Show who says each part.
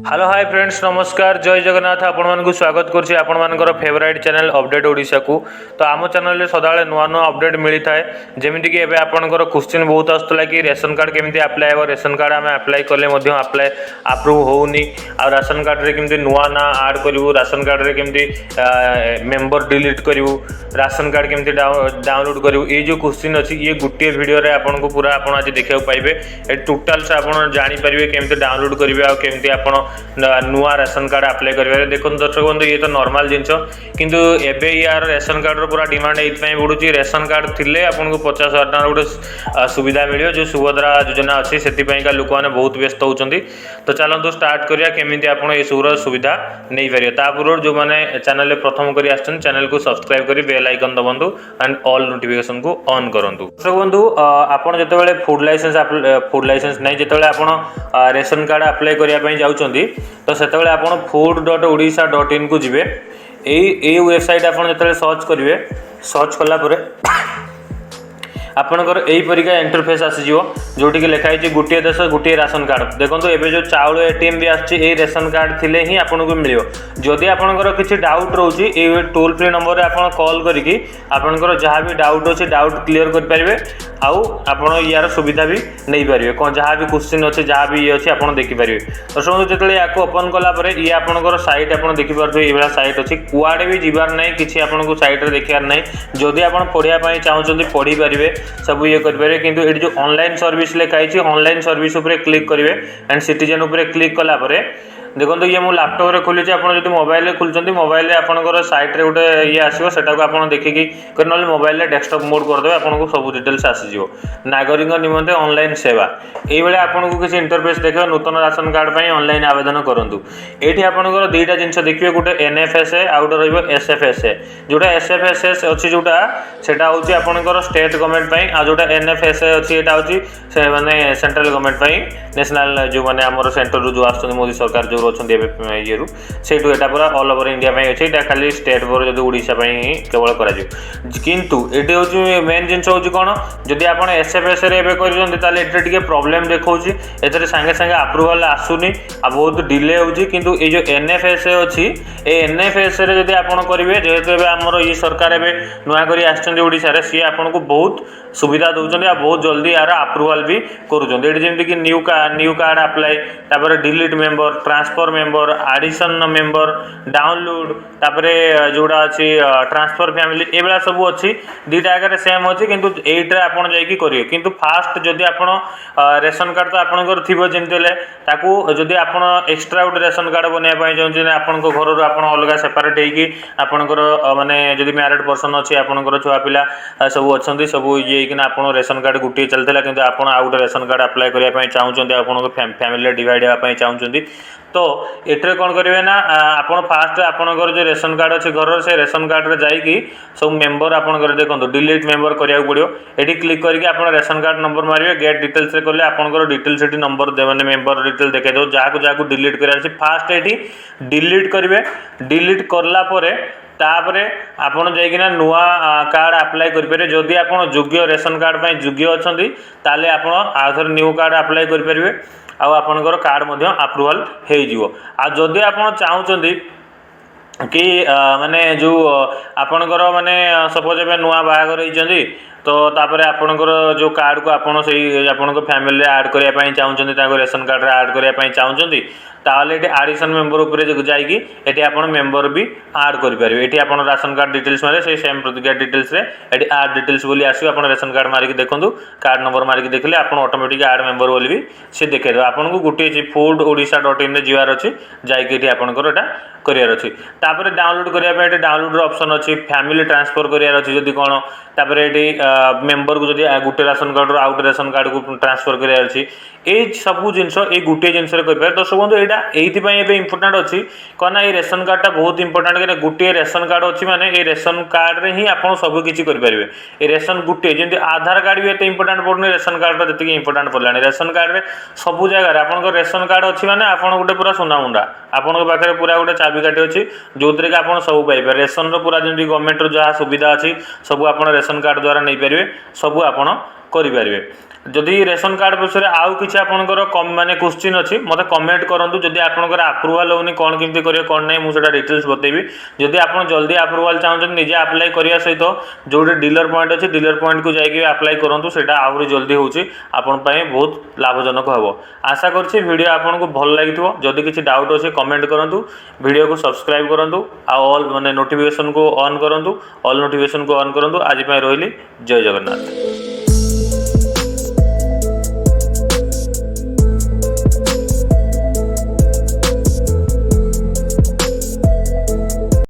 Speaker 1: Hello hi friends नमस्कार जय जगन्नाथ आपण स्वागत करुँचे आपण फेवरेट चैनल अपडेट ओडिशा को। तो आम चैनल सदा नुआ नुआ अपडेट मिलता है जमीक एवं आपंकर क्वेश्चन बहुत आसूला कि रेशन कार्ड केमी आप्लाय हे रेशन कार्ड आम आप्लाय कले आप्लाय आप्रुव होनी आ राशन कार्ड रे केमती नुआ ना आड करूँ राशन कार्ड रे केमती मेंबर डिलीट करूँ राशन कार्ड केमती डाउनलोड करूँ ये जो क्वेश्चन अच्छी ये गोटे वीडियो रे आपको पूरा आप आज देखा पाइबे टोटाल से आप जानीपारे केमती डाउनलोड करेंगे आ केमती आप नुआ रेशन कार्ड आप्लाय करेंगे। देखो दर्शक बंधु ये तो नॉर्मल जिनस किंतु एबे यार रेशन कार्ड पूरा डिमांड ये बढ़ुँ रेशन कार्ड थिले आपको 50,000 टका गोटे सुविधा मिले जो सुभद्रा योजना अच्छी से लोक मैंने बहुत व्यस्त होती। तो चलते स्टार्ट करिया केमिति आपण ये सब सुविधा नहीं पारे पूर्व जो मैंने चैनल प्रथम कर चैनल को सब्सक्राइब करी बेल आइकन दबातु एंड ऑल नोटिफिकेशन को ऑन करूँ। दर्शक बंधु आपड़ जो फूड लाइसेंस नहीं जो आप रेशन कार्ड आप्लाय करने जाऊँगी तो से आप food.odisha.in को जी ये वेबसाइट आप जो सर्च करेंगे सर्च कलापर आपणकर यही परिका इंटरफेस आसीजो जोटी लिखाई गोटे देश गोटे राशन कार्ड। देखो एबे जो चाउल एटीएम भी आछी रेशन कार्ड थिले ही आपन को मिलियो। जदि आपणकर किसी डाउट रोची ए टोल फ्री नंबर रे आपन कॉल करिकी आपणकर जहाँ भी डाउट अच्छे डाउट क्लियर कर पारिबे आउ आपण यार सुविधा भी नहीं पारे कौन जहाँ भी क्वेश्चन अच्छे जहाँ भी ये अच्छे आप देखिपारे। तो समझो जो या ओपन कलापर ये आपणकर साइट आप देखिपे ये साइट अच्छी कुआड़े भी जीवार ना कि आपको सैट देखार ना जदि आप पढ़ाई चाहते पढ़ी पारे सब ये करेंगे। किंतु ये जो ऑनलाइन सर्विस लिखाई ऑनलाइन सर्विस उपर क्लिक करेंगे एंड सिटीजन उपर क्लिक कलापर देखो ये मुझे लैपटॉप रे खोली जो मोबाइल रे खोलुँच मोबाइल आपंकर साइट रे गोटे ये आसो से देखिकी ना मोबाइल डेस्कटॉप मोड करदे आपको सब डिटेल्स आसीजो। नागरिक निमंते ऑनलाइन सेवा ये आपको किसी इंटरफेस देखिए नूतन राशन कार्ड पर ऑनलाइन आवेदन करूँ। ये आपंकर दुईटा जिनस देखिए गोटे एनएफएसए आउ गोटे रसएफएसए जोटा एसएफएसएस अच्छी जोटा सेटा हूँ आपंकर स्टेट गवर्नमेंट आ जोटा एनएफएसए अच्छी यहाँ हूँ से माने सेंट्रल गवर्नमेंट नेशनल जो मैंने आम सेंटर जो आस मोदी सरकार जो अच्छा ये से पूरा ऑल ओवर इंडिया अच्छे यहाँ खाली स्टेट पर जो ओडिशा केवल कर किंतु ये हूँ मेन जिन हूँ कौन जदि आप एसएफएस कर प्रोब्लेम देखा ए सागे सागे अप्रूवाल आसुनी आ बहुत डिले होची। किंतु ये जो एनएफएसए अच्छी ए एनएफएसए जदि आप करेंगे जेहेतु आमर ये सरकार एवं नुआ कर आसार सी आपको बहुत सुविधा दौरान आ बहुत जल्दी यार अप्रूवाल भी करुँच न्यू कार्ड अप्लाई तापर delete member transfer member addition member download तापरे जोड़ा अच्छी ट्रांसफर फैमिली ये सब अच्छी दुईटा आगे सेम अच्छी किंतु एट्रे आपड़ जाकि करेंगे। किंतु फास्ट जदि आप रेशन कार्ड तो आपंकर थी जमी जदि आप एक्सट्रा गोटे रेशन कार्ड बनवाई चाहते हैं आपण घर आप अलग सेपरेट होकर माने जदि मैरिड पर्सन अच्छे आपंकर छुआ पिला सब अच्छा सब ये आप रेशन कार्ड गोटे चलता कि आप गोटे रेशन कार्ड अप्लाई करने चाहते आप फैमिली डिवाइड होगापी चाहते तो एट्रे कौन करेंगे ना आप फास्ट आपंकर जो रेशन कार्ड अच्छे घर से रेशन कार्ड रे जाइकी सब मेंबर आपंकर देखो डिलीट मेंबर करा पड़ो ये क्लिक करके आप रेशन कार्ड नंबर मारे गेट डिटेल्स रे कले आपंकर डिटेल्स ये नंबर मैंने मेंबर डिटेल देखा दो जहाँ डिलीट करार फास्ट ये डिलीट करेंगे डिलीट करला तापरे आपन जाइकिना नुआ कार्ड अप्लाई करेंगे। जदि आप योग्य रेशन कार्ड पर योग्य अच्छा ताले आपन आउथर न्यू कार्ड अप्लाई करेंगे आपणकर कार्ड अप्रूवाल हो जदि आप चाहते कि माने जो आपणकर माने सपोज ए नुआ बाहागर होती तो तापर आपणकर जो कार्ड को आपन से आपण फैमिली ऐड करने चाहते रेशन कार्ड रे ऐड करने चाहते ताले ये आडिशन मेंबर उपरे जाइए ये आप मेंबर भी ऐड करेंगे। ये आप राशन कार्ड डिटेल्स मारे से सेम प्रतिक्रिया डिटेल्स रे ये ऐड डिटेल्स बोली आसो आप रेशन कार्ड मारिक देखूँ कार्ड नंबर मारिक देखले आप ऑटोमेटिक ऐड मेंबर बोली भी सी देखे आपको गोटे food.odisha.in रे जीवार अच्छी जाइए आपंकर यहाँ करार अच्छी तापर डाउनलोड करने डाउनलोड ऑप्शन अच्छी फैमिली ट्रांसफर करार अच्छी जदि कौन तापर ये मेंबर को जब गोटे राशन कार्ड आउ गोटे रेशन कार्ड को ट्रांसफर करार अच्छी ये सब जिनस ये गोटे जिनस करेंगे। दर्शक बंधु यहाँ ये इंपोर्टाट अच्छी कौन ये रेशन कार्डटा बहुत इंपोर्टाट कहीं गोटे रेशन कार्ड अच्छी माने ये रेशन कार्ड रे ही आप सबकि करेंगे। ये रेशन गोटे जमी आधार कार्ड भी एत इंपोर्टाट पड़ूनी रेशन कार्ड जी इंपोर्टाट पड़ा रेशन कार्ड में सब जगह आप रेशन कार्ड अच्छी माने आप गोटे पूरा सुना मुंडा आपन पाखे पूरा गोटे चाबिकाठी अच्छी जो थी आप सब पाइबे रेशन पूरा जमी गवर्नमेंट जहाँ सुविधा अच्छी सब आप रेशन कार्ड द्वारा नहीं पारे सब आप करें। जदि रेशन कार्ड विषय आउ कि आपंकर माने क्वेश्चन अच्छी मत कमेंट करूँ जदि आपंकर अप्रूवाल होनी कौन केमती करें कौन नहीं मुझे डिटेल्स बतेबी जदि आप जल्दी अप्रूवाल चाहते निजे अप्लाई करने सहित जो डीलर पॉइंट अच्छे डीलर पॉइंट को जाकि अप्लाई करूँ से आहरी जल्दी होची बहुत लाभजनक हम आशा करछि वीडियो आपको भल लगी जदि किसी डाउट अच्छे कमेंट करूँ वीडियो को सब्सक्राइब करूँ ऑल माने नोटिफिकेशन को ऑन करूँ ऑल नोटिफिकेशन को ऑन करूँ आज रही जय जगन्नाथ।